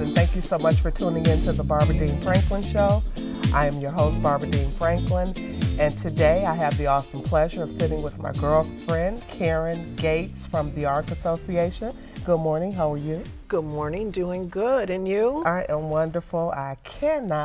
and thank you so much for tuning in to the Barbara Dean Franklin Show. I am your host, Barbara Dean Franklin, and today I have the awesome pleasure of sitting with my girlfriend, Karen Gates from the ARC Association. Good morning, how are you? Good morning, doing good, and you? I am wonderful. I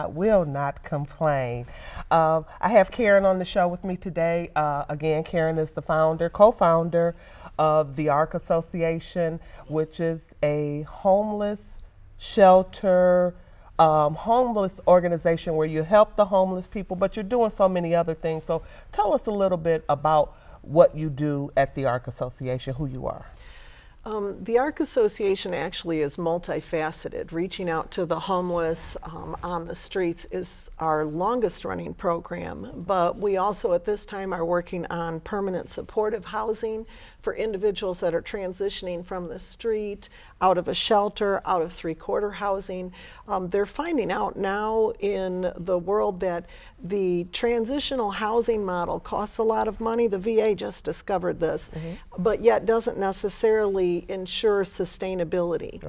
will not complain. I have Karen on the show with me today. Again, Karen is the co-founder of the ARC Association, which is a homeless shelter, homeless organization where you help the homeless people, but you're doing so many other things. So tell us a little bit about what you do at the ARC Association, who you are. The ARC Association actually is multifaceted. Reaching out to the homeless on the streets is our longest running program, but we also at this time are working on permanent supportive housing for individuals that are transitioning from the street, out of a shelter, out of three-quarter housing. They're finding out now in the world that the transitional housing model costs a lot of money. The VA just discovered this, but yet doesn't necessarily ensure sustainability.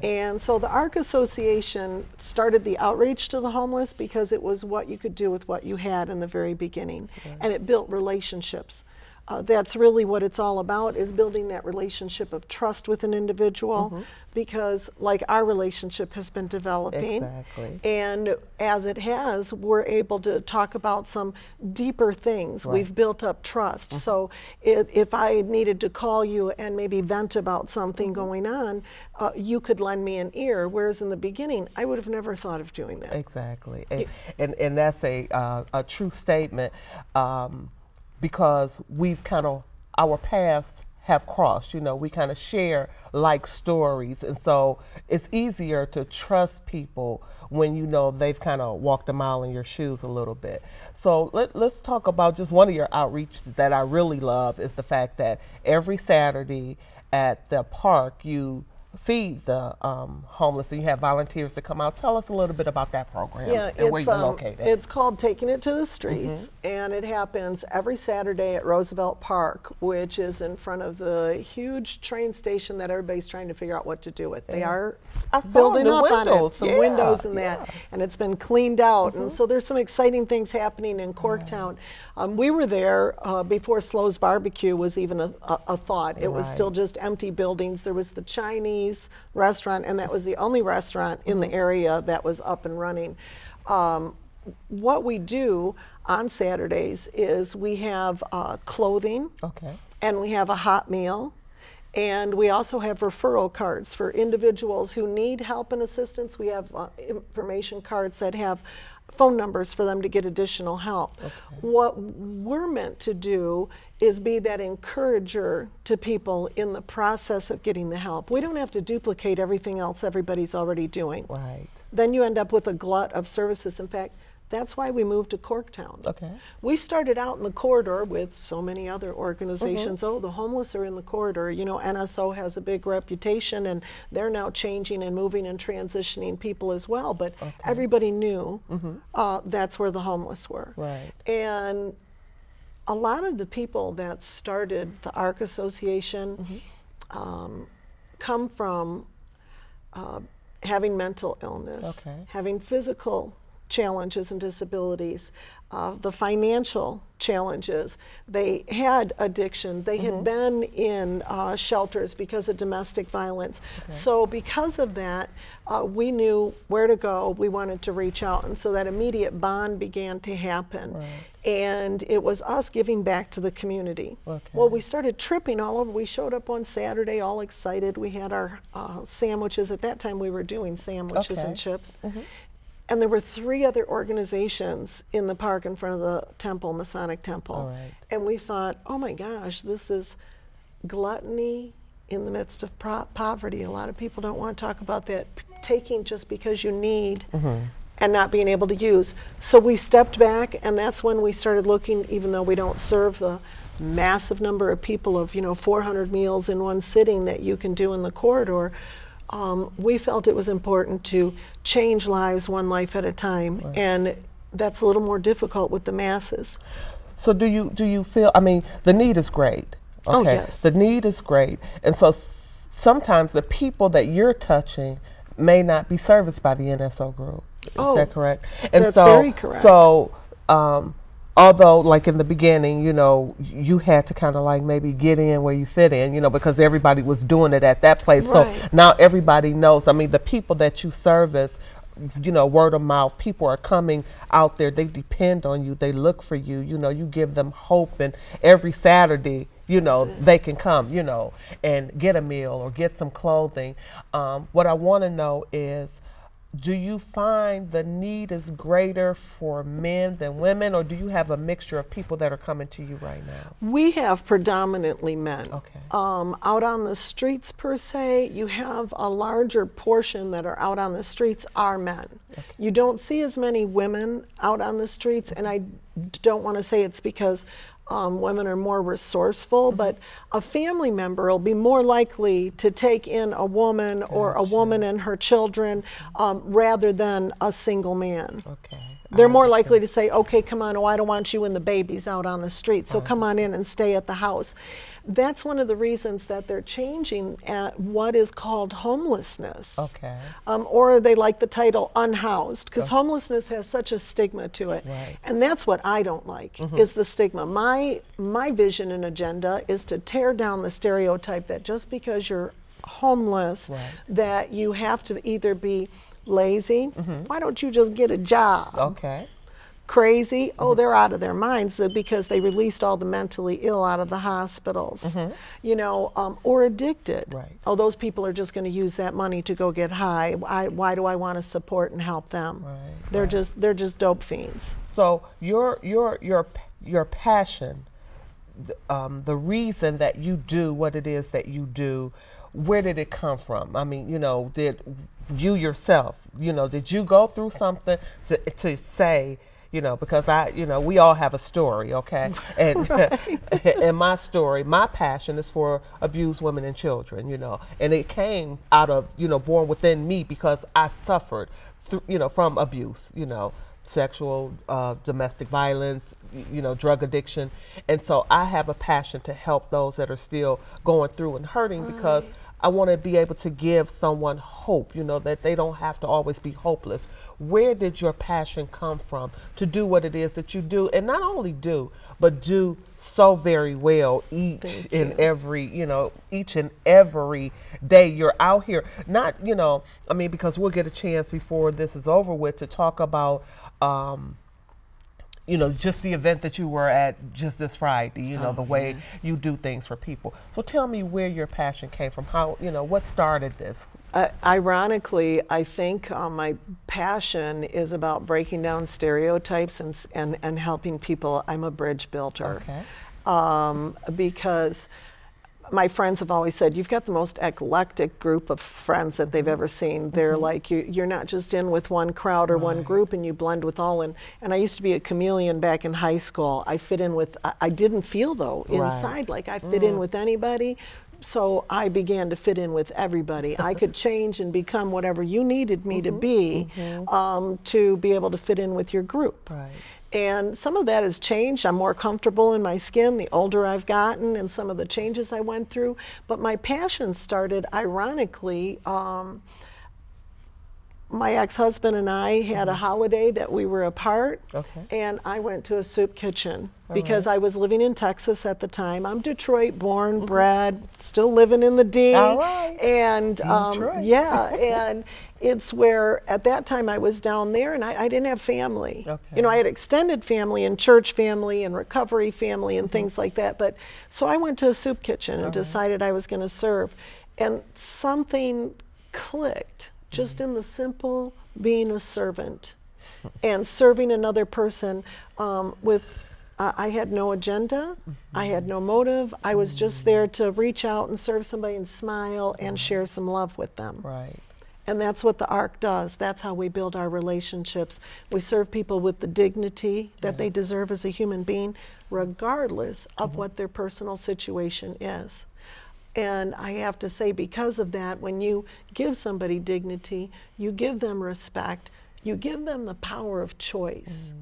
And so the ARC Association started the outreach to the homeless because it was what you could do with what you had in the very beginning, and it built relationships. That's really what it's all about, is building that relationship of trust with an individual, because like our relationship has been developing, and as it has, we're able to talk about some deeper things. We've built up trust. So if I needed to call you and maybe vent about something going on, you could lend me an ear, whereas in the beginning, I would have never thought of doing that. Exactly, and that's a true statement. Because we've our paths have crossed, we kind of share like stories, and so it's easier to trust people when you know they've kind of walked a mile in your shoes a little bit. So let's talk about just one of your outreaches that I really love is the fact that every Saturday at the park you feed the homeless, and you have volunteers to come out. Tell us a little bit about that program and where you're located. It's called Taking It to the Streets, and it happens every Saturday at Roosevelt Park, which is in front of the huge train station that everybody's trying to figure out what to do with. They are building up on it, some windows and that, and it's been cleaned out, and so there's some exciting things happening in Corktown. We were there before Slow's Barbecue was even a thought. It was still just empty buildings. There was the Chinese restaurant, and that was the only restaurant in the area that was up and running. What we do on Saturdays is we have clothing, and we have a hot meal, and we also have referral cards for individuals who need help and assistance. We have information cards that have phone numbers for them to get additional help. What we're meant to do is be that encourager to people in the process of getting the help. We don't have to duplicate everything else everybody's already doing. Then you end up with a glut of services. In fact, that's why we moved to Corktown. We started out in the corridor with so many other organizations. Oh, the homeless are in the corridor. You know, NSO has a big reputation, and they're now changing and moving and transitioning people as well. But everybody knew that's where the homeless were. And a lot of the people that started the ARC Association come from having mental illness, having physical challenges and disabilities, the financial challenges. They had addiction. They had been in shelters because of domestic violence. So because of that, we knew where to go. We wanted to reach out, and so that immediate bond began to happen. And it was us giving back to the community. Well, we started tripping all over. We showed up on Saturday all excited. We had our sandwiches. At that time, we were doing sandwiches and chips. And there were 3 other organizations in the park in front of the temple, Masonic Temple. And we thought, oh my gosh, this is gluttony in the midst of poverty. A lot of people don't want to talk about that, taking just because you need and not being able to use. So we stepped back, and that's when we started looking, even though we don't serve the massive number of people of 400 meals in one sitting that you can do in the corridor, we felt it was important to change lives one life at a time, and that's a little more difficult with the masses. So do you feel, I mean, the need is great. Okay. The need is great, and so sometimes the people that you're touching may not be serviced by the NSO group. Is that correct? And that's very correct. So, although, like in the beginning, you know, you had to kind of like maybe get in where you fit in, you know, because everybody was doing it at that place. Right. So now everybody knows. I mean, the people that you service, you know, word of mouth, people are coming out there. They depend on you. They look for you. You know, you give them hope, and every Saturday, you know, they can come, you know, and get a meal or get some clothing. What I want to know is, do you find the need is greater for men than women, or do you have a mixture of people that are coming to you right now? We have predominantly men. Okay. Out on the streets per se, you have a larger portion that are out on the streets are men. Okay. You don't see as many women out on the streets, and I don't want to say it's because women are more resourceful, but a family member will be more likely to take in a woman or a woman and her children rather than a single man. Okay. They're more likely to say, okay, come on, oh, I don't want you and the babies out on the street, so come on in and stay at the house. That's one of the reasons that they're changing at what is called homelessness. Okay. Or they like the title unhoused, because homelessness has such a stigma to it. Right. And that's what I don't like, is the stigma. My vision and agenda is to tear down the stereotype that just because you're homeless, that you have to either be lazy, why don't you just get a job? Okay. Crazy, oh, they're out of their minds because they released all the mentally ill out of the hospitals, you know, or addicted. Right. Oh, those people are just going to use that money to go get high. Why do I want to support and help them? Right. They're just dope fiends. So your passion, the reason that you do what it is that you do, where did it come from? I mean, you know, did you yourself, you know, did you go through something to say, you know, because we all have a story, okay? And and my story, my passion is for abused women and children, you know, and it came out of, you know, born within me because I suffered, from abuse, you know, sexual, domestic violence, you know, drug addiction. And so I have a passion to help those that are still going through and hurting, because I want to be able to give someone hope, you know, that they don't have to always be hopeless. Where did your passion come from to do what it is that you do? And not only do, but do so very well each and every day you're out here. Not, you know, I mean, because we'll get a chance before this is over with to talk about, you know, just the event that you were at just this Friday, you know, the way you do things for people. So tell me where your passion came from, how, you know, what started this? Ironically, I think my passion is about breaking down stereotypes and helping people. I'm a bridge builder. Okay. Because my friends have always said, you've got the most eclectic group of friends that they've ever seen. They're like, you're not just in with one crowd or one group, and you blend with all. And I used to be a chameleon back in high school. I fit in with, I didn't feel though inside like I fit in with anybody. So I began to fit in with everybody. I could change and become whatever you needed me to be able to fit in with your group. Right. And some of that has changed. I'm more comfortable in my skin the older I've gotten, and some of the changes I went through. But my passion started, ironically, my ex-husband and I had a holiday that we were apart, and I went to a soup kitchen because I was living in Texas at the time. I'm Detroit born, bred, still living in the D. And and it's where at that time I was down there, and I didn't have family. You know, I had extended family and church family and recovery family and things like that. But so I went to a soup kitchen and decided I was going to serve, and something clicked. Just in the simple being a servant and serving another person with, I had no agenda, I had no motive, I was just there to reach out and serve somebody and smile and share some love with them. Right. And that's what the ARC does. That's how we build our relationships. We serve people with the dignity that they deserve as a human being, regardless of what their personal situation is. And I have to say, because of that, when you give somebody dignity, you give them respect, you give them the power of choice.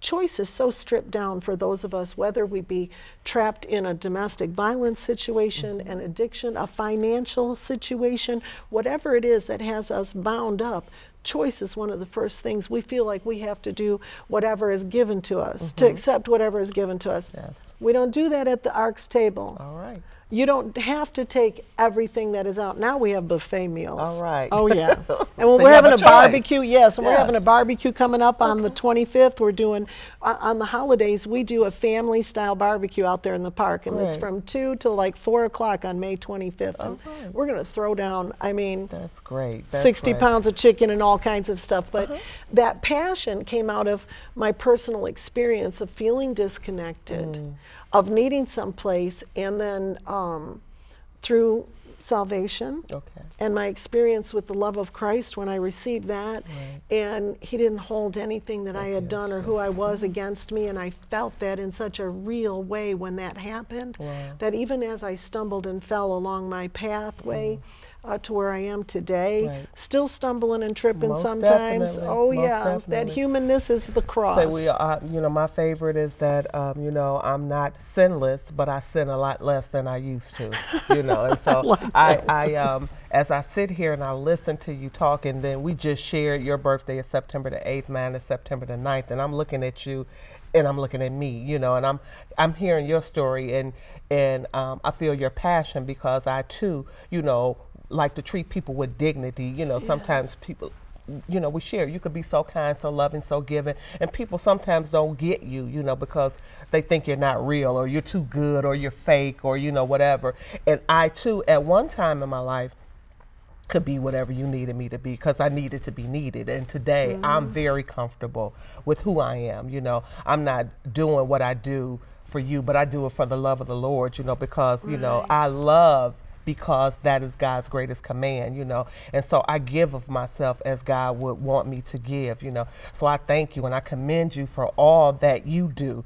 choice is so stripped down for those of us, whether we be trapped in a domestic violence situation, an addiction, a financial situation, whatever it is that has us bound up. Choice is one of the first things. We feel like we have to do whatever is given to us, to accept whatever is given to us. Yes. We don't do that at the ARC's table. All right. You don't have to take everything that is out. Now we have buffet meals. All right. Oh, yeah. And when So we're you have having a a choice. barbecue, yes, and we're Yeah. having a barbecue coming up on the 25th. We're doing, on the holidays, we do a family-style barbecue out there in the park, and it's Great. from 2 to like 4 o'clock on May 25th. And right. we're going to throw down, I mean, That's great. That's 60 great. pounds of chicken and all kinds of stuff. But that passion came out of my personal experience of feeling disconnected, of needing someplace, and then through salvation Okay. and my experience with the love of Christ when I received that, and he didn't hold anything that I had done or who I was against me, and I felt that in such a real way when that happened, that even as I stumbled and fell along my pathway to where I am today, still stumbling and tripping Most sometimes. definitely. Oh Most yeah, that definitely. humanness is the cross. Say we, you know, my favorite is that, you know, I'm not sinless, but I sin a lot less than I used to, you know. And so as I sit here and I listen to you talk, and then we just shared your birthday is September the 8th, mine is September the 9th, and I'm looking at you, and I'm looking at me, you know, and I'm hearing your story, and I feel your passion, because I too, you know, like to treat people with dignity. You know, sometimes people, you know, we share. You could be so kind, so loving, so giving, and people sometimes don't get you, you know, because they think you're not real, or you're too good, or you're fake, or, you know, whatever. And I too, at one time in my life, could be whatever you needed me to be, because I needed to be needed. And today I'm very comfortable with who I am. You know, I'm not doing what I do for you, but I do it for the love of the Lord, you know, because, you know, I love because that is God's greatest command, you know. And so I give of myself as God would want me to give, you know. So I thank you and I commend you for all that you do.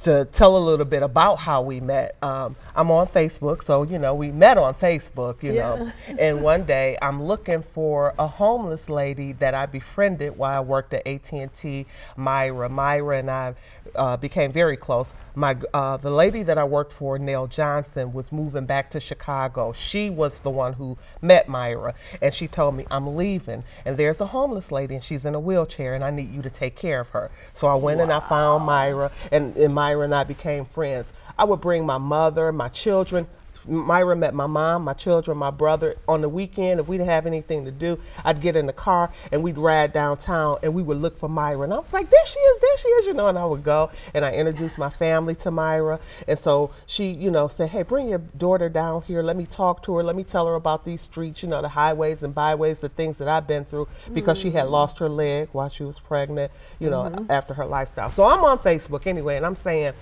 To tell a little bit about how we met, I'm on Facebook, so, you know, we met on Facebook, you know, and one day I'm looking for a homeless lady that I befriended while I worked at AT&T, Myra. Myra and I became very close. The lady that I worked for, Nell Johnson, was moving back to Chicago. She was the one who met Myra, and she told me, I'm leaving, and there's a homeless lady, and she's in a wheelchair, and I need you to take care of her. So I went and I found Myra, and Myra and I became friends. I would bring my mother, my children. Myra met my mom, my children, my brother. On the weekend, if we didn't have anything to do, I'd get in the car and we'd ride downtown and we would look for Myra. And I was like, there she is, you know, and I would go and I introduced my family to Myra. And so she, you know, said, hey, bring your daughter down here. Let me talk to her. Let me tell her about these streets, you know, the highways and byways, the things that I've been through, because she had lost her leg while she was pregnant, you know, after her lifestyle. So I'm on Facebook anyway, and I'm saying,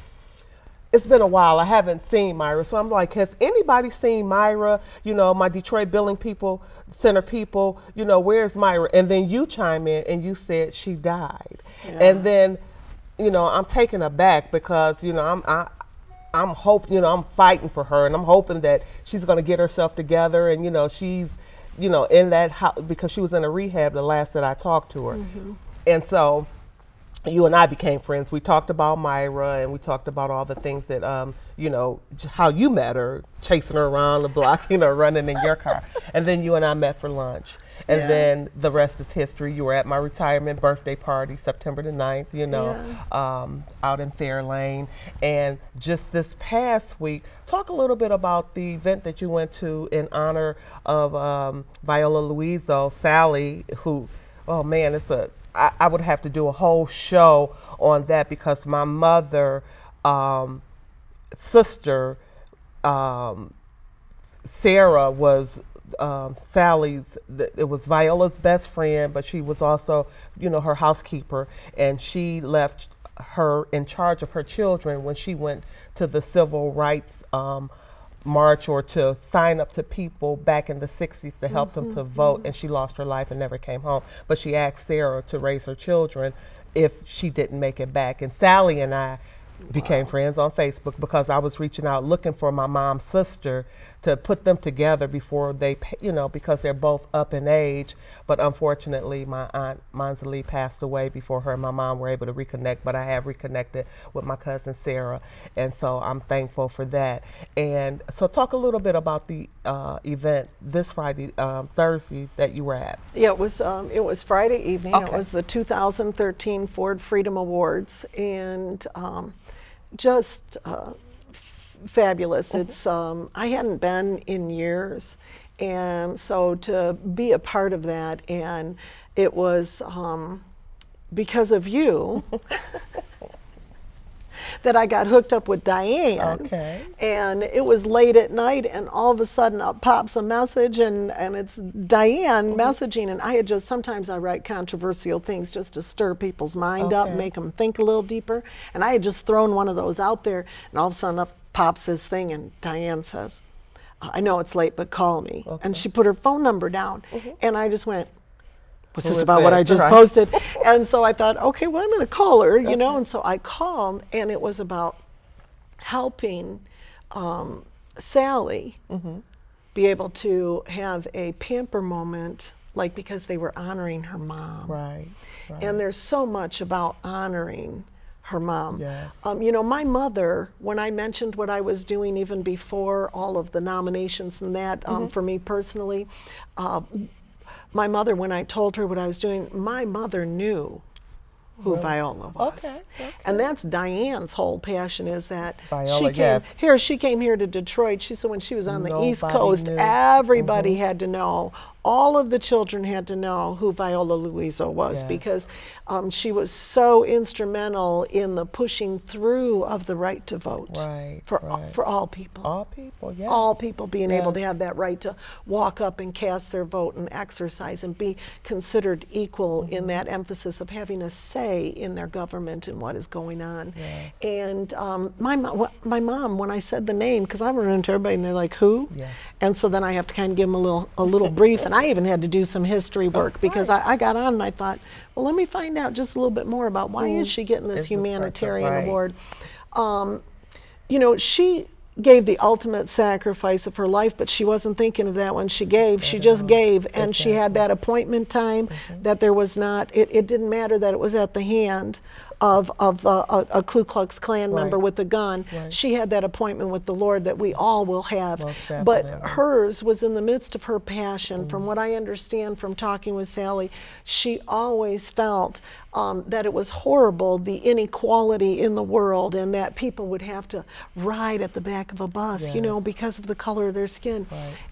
it's been a while. I haven't seen Myra. So I'm like, has anybody seen Myra? You know, my Detroit Billing Center people, you know, where's Myra? And then you chime in and you said she died. And then, you know, I'm taken aback because, you know, I'm hoping, you know, I'm fighting for her, and I'm hoping that she's going to get herself together, and, you know, she's, you know, in that house, because she was in a rehab the last that I talked to her. And so you and I became friends. We talked about Myra, and we talked about all the things that, you know, how you met her, chasing her around the block, you know, running in your car. And then you and I met for lunch. And then the rest is history. You were at my retirement birthday party, September the 9th, you know, out in Fairlane. And just this past week, talk a little bit about the event that you went to in honor of Viola Luizo, Sally, who, oh man, I would have to do a whole show on that, because my mother, sister, Sarah, was it was Viola's best friend, but she was also, you know, her housekeeper, and she left her in charge of her children when she went to the civil rights march, or to sign up to people back in the 60s to help them to vote, and she lost her life and never came home. But she asked Sarah to raise her children if she didn't make it back. And Sally and I became friends on Facebook because I was reaching out looking for my mom's sister to put them together before they, because they're both up in age. But unfortunately, my aunt Manzali passed away before her and my mom were able to reconnect. But I have reconnected with my cousin Sarah, and so I'm thankful for that. And so, talk a little bit about the event this Friday, Thursday that you were at. Yeah, it was Friday evening. Okay. It was the 2013 Ford Freedom Awards, and just fabulous. It's I hadn't been in years, and so to be a part of that, and it was because of you that I got hooked up with Diane. Okay. And it was late at night, and all of a sudden up pops a message, and it's Diane messaging, and sometimes I write controversial things just to stir people's mind up, make them think a little deeper, and I had just thrown one of those out there, and all of a sudden up pops this thing, and Diane says, I know it's late, but call me. And she put her phone number down, and I just went, what's this about what I just posted? And so I thought, okay, well, I'm going to call her, and so I called, and it was about helping Sally be able to have a pamper moment, like because they were honoring her mom. Right. And there's so much about honoring her mom. Yes. My mother, when I mentioned what I was doing even before all of the nominations and that, for me personally, my mother, when I told her what I was doing, my mother knew who Viola was. Okay. And that's Diane's whole passion, is that Viola, she came here to Detroit. She said when she was on the East Coast, everybody had to know. All of the children had to know who Viola Luiso was, because she was so instrumental in the pushing through of the right to vote for all people. All people, yes. All people being able to have that right to walk up and cast their vote and exercise and be considered equal in that emphasis of having a say in their government and what is going on. Yes. And my mom, when I said the name, because I run into everybody and they're like, who? Yeah. And so then I have to kind of give them a little brief, and I even had to do some history work because I got on and I thought, well, let me find out just a little bit more about why is she getting this humanitarian award. She gave the ultimate sacrifice of her life, but she wasn't thinking of that when she gave. She just gave, and she had that appointment time that there was not, it didn't matter that it was at the hand of a Ku Klux Klan member with a gun. She had that appointment with the Lord that we all will have. But hers was in the midst of her passion. From what I understand from talking with Sally, she always felt that it was horrible, the inequality in the world, and that people would have to ride at the back of a bus, because of the color of their skin.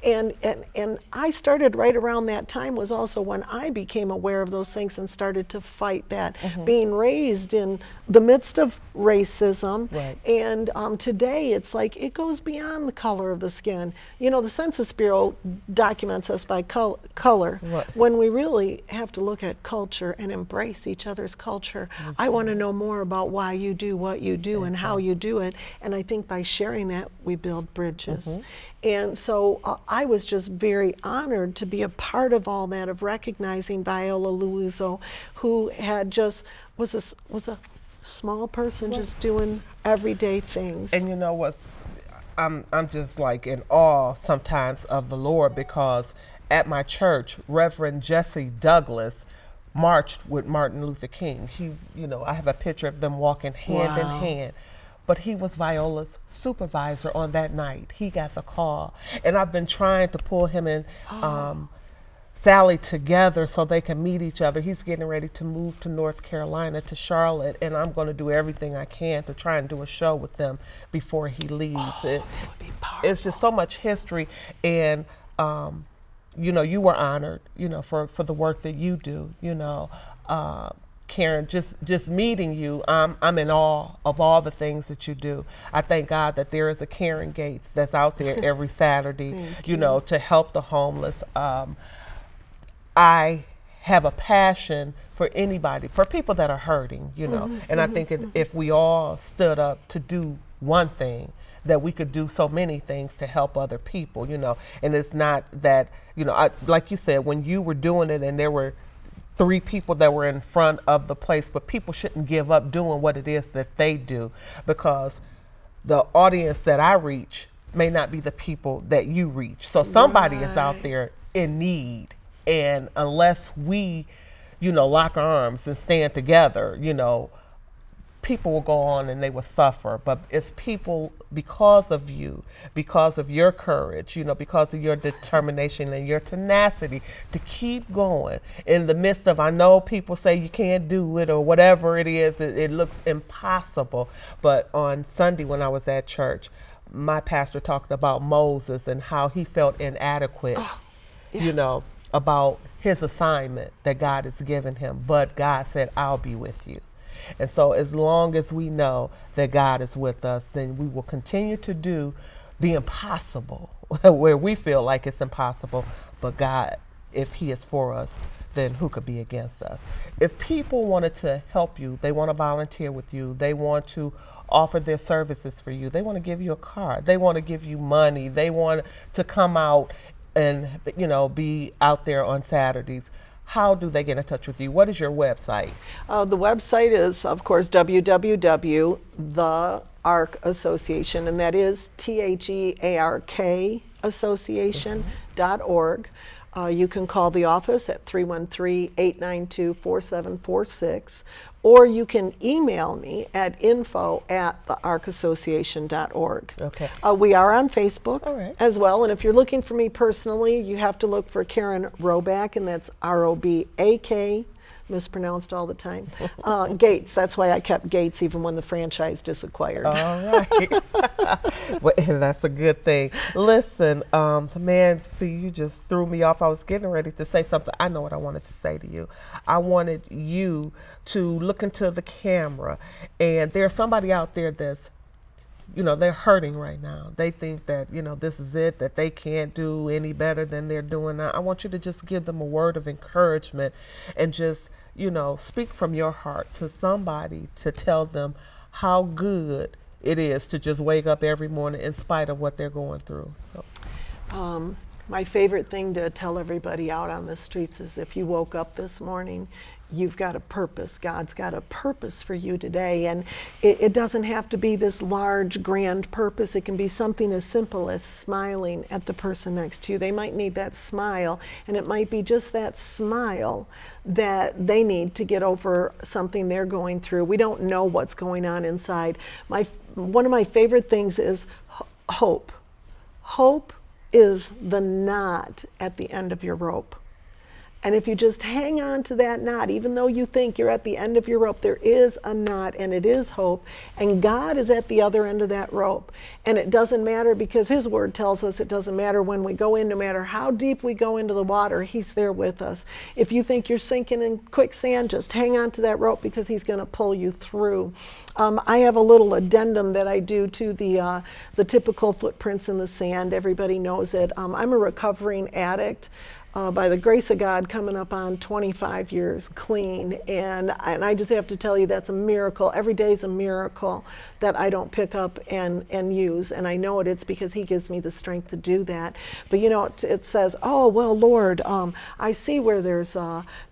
And I started right around that time was also when I became aware of those things and started to fight that. Being raised in the midst of racism, and today it's like it goes beyond the color of the skin. The Census Bureau documents us by color when we really have to look at culture and embrace each other's culture. I want to know more about why you do what you do and how you do it, and I think by sharing that we build bridges. And so I was just very honored to be a part of all that, of recognizing Viola Luiso, who had just was a small person just doing everyday things. And you know what? I'm just like in awe sometimes of the Lord, because at my church, Reverend Jesse Douglas marched with Martin Luther King. I have a picture of them walking hand in hand. But he was Viola's supervisor on that night. He got the call. And I've been trying to pull him and Sally together so they can meet each other. He's getting ready to move to North Carolina, to Charlotte, and I'm going to do everything I can to try and do a show with them before he leaves. That would be powerful. It's just so much history, and you were honored, for the work that you do, Karen, just meeting you, I'm in awe of all the things that you do. I thank God that there is a Karen Gates that's out there every Saturday, to help the homeless. I have a passion for anybody, for people that are hurting, and I think if we all stood up to do one thing, that we could do so many things to help other people, and it's not that, like you said, when you were doing it and there were 3 people that were in front of the place, but people shouldn't give up doing what it is that they do, because the audience that I reach may not be the people that you reach. So somebody is out there in need, and unless we, lock arms and stand together, people will go on and they will suffer. But it's people, because of you, because of your courage, because of your determination and your tenacity to keep going in the midst of, I know people say you can't do it or whatever it is, it looks impossible. But on Sunday when I was at church, my pastor talked about Moses and how he felt inadequate, about his assignment that God has given him. But God said, I'll be with you. And so as long as we know that God is with us, then we will continue to do the impossible where we feel like it's impossible. But God, if he is for us, then who could be against us? If people wanted to help you, they want to volunteer with you, they want to offer their services for you, they want to give you a card, they want to give you money, they want to come out and, be out there on Saturdays, how do they get in touch with you? What is your website? The website is, of course, www.theark Association, and that is THEARK Association.org. You can call the office at 313-892-4746, or you can email me at info@thearkassociation.org. Okay. We are on Facebook as well, and if you're looking for me personally, you have to look for Karen Roback, and that's Robak, mispronounced all the time. Gates, that's why I kept Gates even when the franchise disacquired. All right. Well, and that's a good thing. Listen, man, see, you just threw me off. I was getting ready to say something. I know what I wanted to say to you. I wanted you to look into the camera, and there's somebody out there that's, they're hurting right now. They think that, this is it, that they can't do any better than they're doing now. I want you to just give them a word of encouragement and just, speak from your heart to somebody to tell them how good it is to just wake up every morning in spite of what they're going through. So. My favorite thing to tell everybody out on the streets is, if you woke up this morning, you've got a purpose. God's got a purpose for you today, and it doesn't have to be this large, grand purpose. It can be something as simple as smiling at the person next to you. They might need that smile, and it might be just that smile that they need to get over something they're going through. We don't know what's going on inside. One of my favorite things is hope. Hope is the knot at the end of your rope. And if you just hang on to that knot, even though you think you're at the end of your rope, there is a knot, and it is hope. And God is at the other end of that rope. And it doesn't matter, because his word tells us it doesn't matter when we go in, no matter how deep we go into the water, he's there with us. If you think you're sinking in quicksand, just hang on to that rope, because he's going to pull you through. I have a little addendum that I do to the typical footprints in the sand. Everybody knows it. I'm a recovering addict. By the grace of God, coming up on 25 years clean, and I just have to tell you, that's a miracle. Every day is a miracle that I don't pick up and use, and I know it's because he gives me the strength to do that. But it says, oh, well, Lord, I see where there's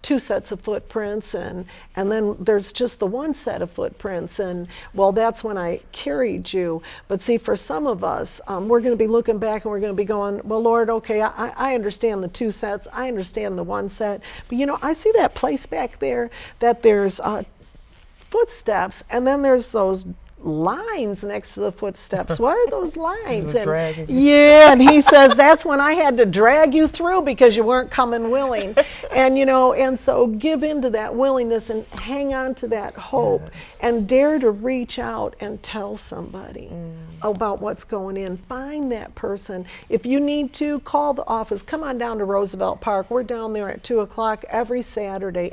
2 sets of footprints, and then there's just the 1 set of footprints, and well, that's when I carried you. But see, for some of us, we're going to be looking back and we're going to be going, well, Lord, okay, I understand the 2 sets. I understand the 1 set, but I see that place back there that there's footsteps, and then there's those lines next to the footsteps. What are those lines? And yeah, and he says, that's when I had to drag you through because you weren't coming willing. And and so give into that willingness and hang on to that hope, and dare to reach out and tell somebody about what's going in. Find that person. If you need to, call the office. Come on down to Roosevelt Park. We're down there at 2 o'clock every Saturday,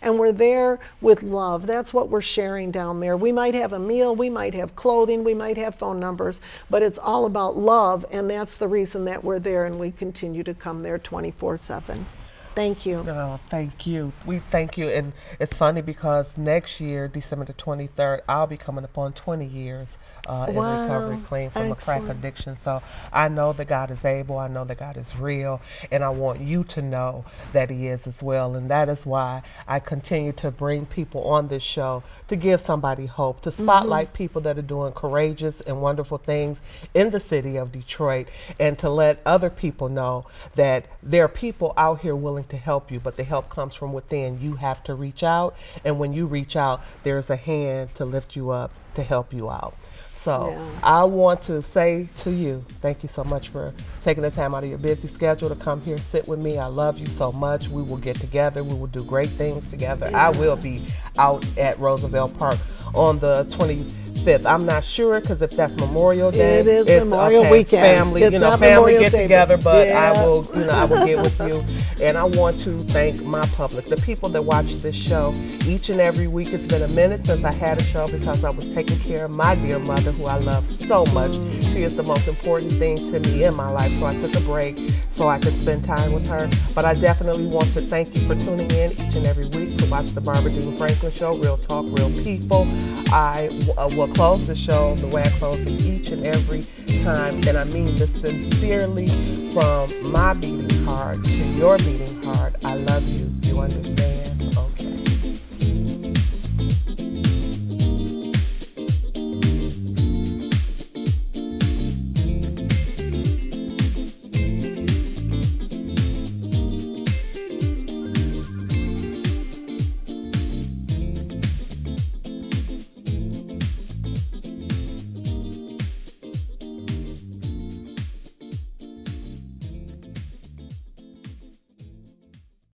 and we're there with love. That's what we're sharing down there. We might have a meal, we might have clothing, we might have phone numbers, but it's all about love, and that's the reason that we're there, and we continue to come there 24/7. Thank you. No, thank you. We thank you. And it's funny because next year, December the 23rd, I'll be coming up on 20 years in recovery clean from a crack addiction. So I know that God is able. I know that God is real. And I want you to know that He is as well. And that is why I continue to bring people on this show to give somebody hope, to spotlight people that are doing courageous and wonderful things in the city of Detroit, and to let other people know that there are people out here willing to help you, but the help comes from within. You have to reach out, and when you reach out, there's a hand to lift you up to help you out. So I want to say to you, thank you so much for taking the time out of your busy schedule to come here, sit with me. I love you so much. We will get together. We will do great things together. I will be out at Roosevelt Park on the 25th. I'm not sure because if that's Memorial Day, it is it's Memorial weekend. Family, it's family Memorial get Day, together. But yeah. I will, I will get with you. And I want to thank my public, the people that watch this show each and every week. It's been a minute since I had a show because I was taking care of my dear mother, who I love so much. She is the most important thing to me in my life. So I took a break so I could spend time with her. But I definitely want to thank you for tuning in each and every week to watch the Barbara Dean Franklin Show, Real Talk, Real People. I will close the show the way I close it each and every time, and I mean this sincerely from my beating heart to your beating heart. I love you.